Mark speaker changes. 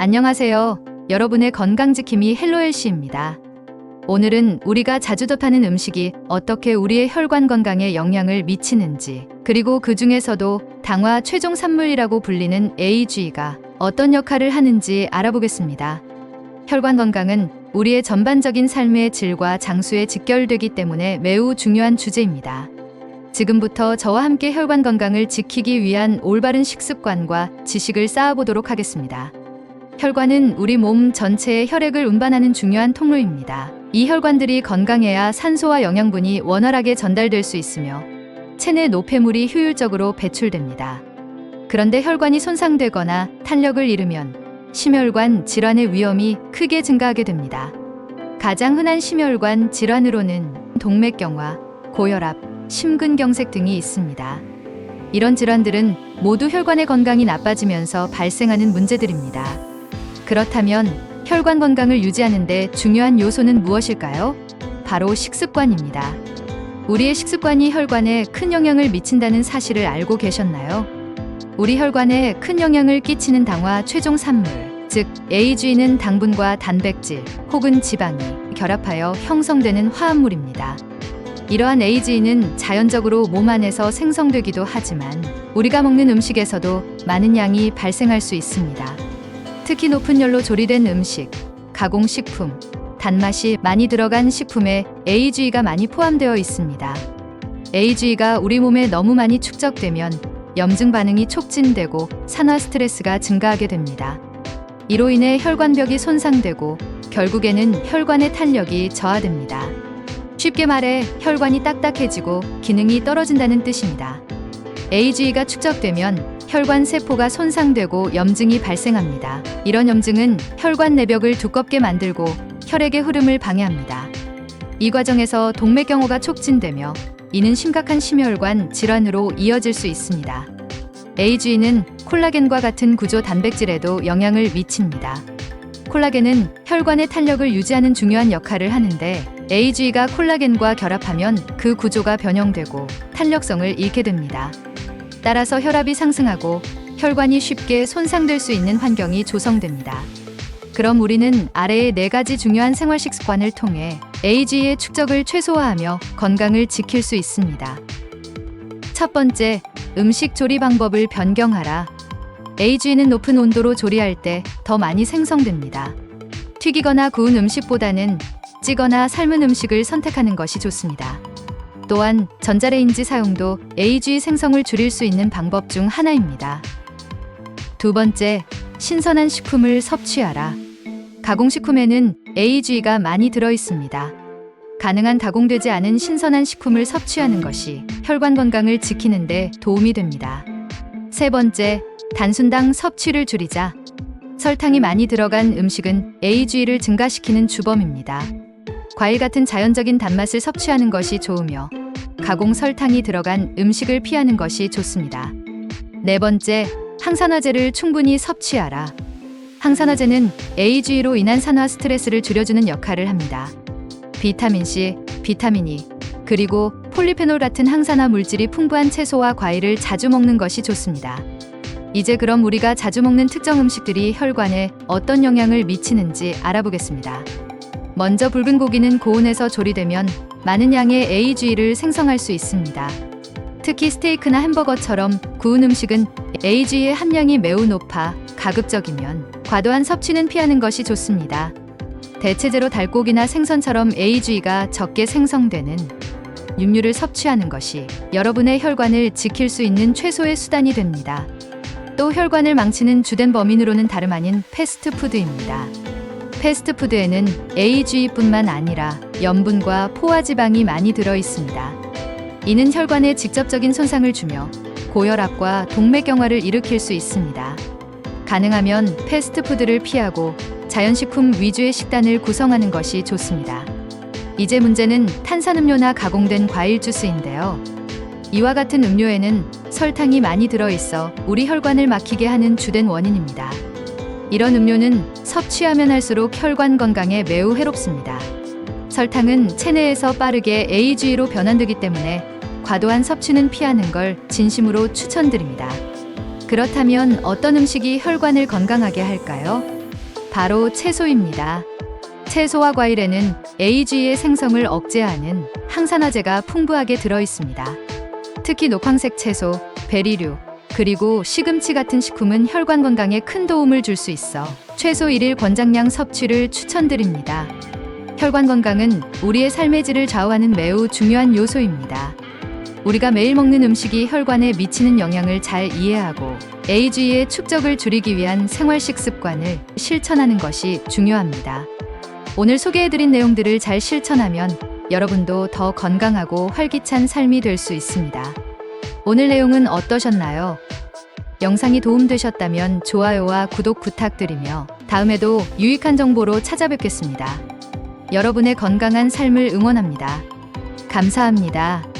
Speaker 1: 안녕하세요. 여러분의 건강지킴이 헬로엘씨입니다. 오늘은 우리가 자주 접하는 음식이 어떻게 우리의 혈관 건강에 영향을 미치는지, 그리고 그 중에서도 당화 최종 산물이라고 불리는 AGE가 어떤 역할을 하는지 알아보겠습니다. 혈관 건강은 우리의 전반적인 삶의 질과 장수에 직결되기 때문에 매우 중요한 주제입니다. 지금부터 저와 함께 혈관 건강을 지키기 위한 올바른 식습관과 지식을 쌓아보도록 하겠습니다. 혈관은 우리 몸 전체의 혈액을 운반하는 중요한 통로입니다. 이 혈관들이 건강해야 산소와 영양분이 원활하게 전달될 수 있으며 체내 노폐물이 효율적으로 배출됩니다. 그런데 혈관이 손상되거나 탄력을 잃으면 심혈관 질환의 위험이 크게 증가하게 됩니다. 가장 흔한 심혈관 질환으로는 동맥경화, 고혈압, 심근경색 등이 있습니다. 이런 질환들은 모두 혈관의 건강이 나빠지면서 발생하는 문제들입니다. 그렇다면 혈관 건강을 유지하는 데 중요한 요소는 무엇일까요? 바로 식습관입니다. 우리의 식습관이 혈관에 큰 영향을 미친다는 사실을 알고 계셨나요? 우리 혈관에 큰 영향을 끼치는 당화 최종 산물, 즉 AGE는 당분과 단백질 혹은 지방이 결합하여 형성되는 화합물입니다. 이러한 AGE는 자연적으로 몸 안에서 생성되기도 하지만 우리가 먹는 음식에서도 많은 양이 발생할 수 있습니다. 특히 높은 열로 조리된 음식, 가공식품, 단맛이 많이 들어간 식품에 AGE가 많이 포함되어 있습니다. AGE가 우리 몸에 너무 많이 축적되면 염증 반응이 촉진되고 산화 스트레스가 증가하게 됩니다. 이로 인해 혈관벽이 손상되고 결국에는 혈관의 탄력이 저하됩니다. 쉽게 말해 혈관이 딱딱해지고 기능이 떨어진다는 뜻입니다. AGE가 축적되면 혈관 세포가 손상되고 염증이 발생합니다. 이런 염증은 혈관 내벽을 두껍게 만들고 혈액의 흐름을 방해합니다. 이 과정에서 동맥경화가 촉진되며 이는 심각한 심혈관 질환으로 이어질 수 있습니다. AGE는 콜라겐과 같은 구조 단백질에도 영향을 미칩니다. 콜라겐은 혈관의 탄력을 유지하는 중요한 역할을 하는데 AGE가 콜라겐과 결합하면 그 구조가 변형되고 탄력성을 잃게 됩니다. 따라서 혈압이 상승하고 혈관이 쉽게 손상될 수 있는 환경이 조성됩니다. 그럼 우리는 아래의 4가지 중요한 생활 식습관을 통해 AGE의 축적을 최소화하며 건강을 지킬 수 있습니다. 첫 번째, 음식 조리 방법을 변경하라. AGE는 높은 온도로 조리할 때 더 많이 생성됩니다. 튀기거나 구운 음식보다는 찌거나 삶은 음식을 선택하는 것이 좋습니다. 또한 전자레인지 사용도 AGE 생성을 줄일 수 있는 방법 중 하나입니다. 두 번째, 신선한 식품을 섭취하라. 가공식품에는 AGE가 많이 들어 있습니다. 가능한 가공되지 않은 신선한 식품을 섭취하는 것이 혈관 건강을 지키는 데 도움이 됩니다. 세 번째, 단순당 섭취를 줄이자. 설탕이 많이 들어간 음식은 AGE를 증가시키는 주범입니다. 과일 같은 자연적인 단맛을 섭취하는 것이 좋으며 가공 설탕이 들어간 음식을 피하는 것이 좋습니다. 네 번째, 항산화제를 충분히 섭취하라. 항산화제는 AGE로 인한 산화 스트레스를 줄여주는 역할을 합니다. 비타민C, 비타민 E, 그리고 폴리페놀 같은 항산화 물질이 풍부한 채소와 과일을 자주 먹는 것이 좋습니다. 이제 그럼 우리가 자주 먹는 특정 음식들이 혈관에 어떤 영향을 미치는지 알아보겠습니다. 먼저 붉은 고기는 고온에서 조리되면 많은 양의 AGE를 생성할 수 있습니다. 특히 스테이크나 햄버거처럼 구운 음식은 AGE의 함량이 매우 높아 가급적이면 과도한 섭취는 피하는 것이 좋습니다. 대체제로 닭고기나 생선처럼 AGE가 적게 생성되는 육류를 섭취하는 것이 여러분의 혈관을 지킬 수 있는 최소의 수단이 됩니다. 또 혈관을 망치는 주된 범인으로는 다름 아닌 패스트푸드입니다. 패스트푸드에는 AGE뿐만 아니라 염분과 포화지방이 많이 들어 있습니다. 이는 혈관에 직접적인 손상을 주며 고혈압과 동맥경화를 일으킬 수 있습니다. 가능하면 패스트푸드를 피하고 자연식품 위주의 식단을 구성하는 것이 좋습니다. 이제 문제는 탄산음료나 가공된 과일 주스인데요. 이와 같은 음료에는 설탕이 많이 들어있어 우리 혈관을 막히게 하는 주된 원인입니다. 이런 음료는 섭취하면 할수록 혈관 건강에 매우 해롭습니다. 설탕은 체내에서 빠르게 AGE로 변환되기 때문에 과도한 섭취는 피하는 걸 진심으로 추천드립니다. 그렇다면 어떤 음식이 혈관을 건강하게 할까요? 바로 채소입니다. 채소와 과일에는 AG의 생성을 억제하는 항산화제가 풍부하게 들어 있습니다. 특히 녹황색 채소, 베리류, 그리고 시금치 같은 식품은 혈관 건강에 큰 도움을 줄 수 있어 최소 1일 권장량 섭취를 추천드립니다. 혈관 건강은 우리의 삶의 질을 좌우하는 매우 중요한 요소입니다. 우리가 매일 먹는 음식이 혈관에 미치는 영향을 잘 이해하고 AG의 축적을 줄이기 위한 생활식 습관을 실천하는 것이 중요합니다. 오늘 소개해드린 내용들을 잘 실천하면 여러분도 더 건강하고 활기찬 삶이 될 수 있습니다. 오늘 내용은 어떠셨나요? 영상이 도움되셨다면 좋아요와 구독 부탁드리며 다음에도 유익한 정보로 찾아뵙겠습니다. 여러분의 건강한 삶을 응원합니다. 감사합니다.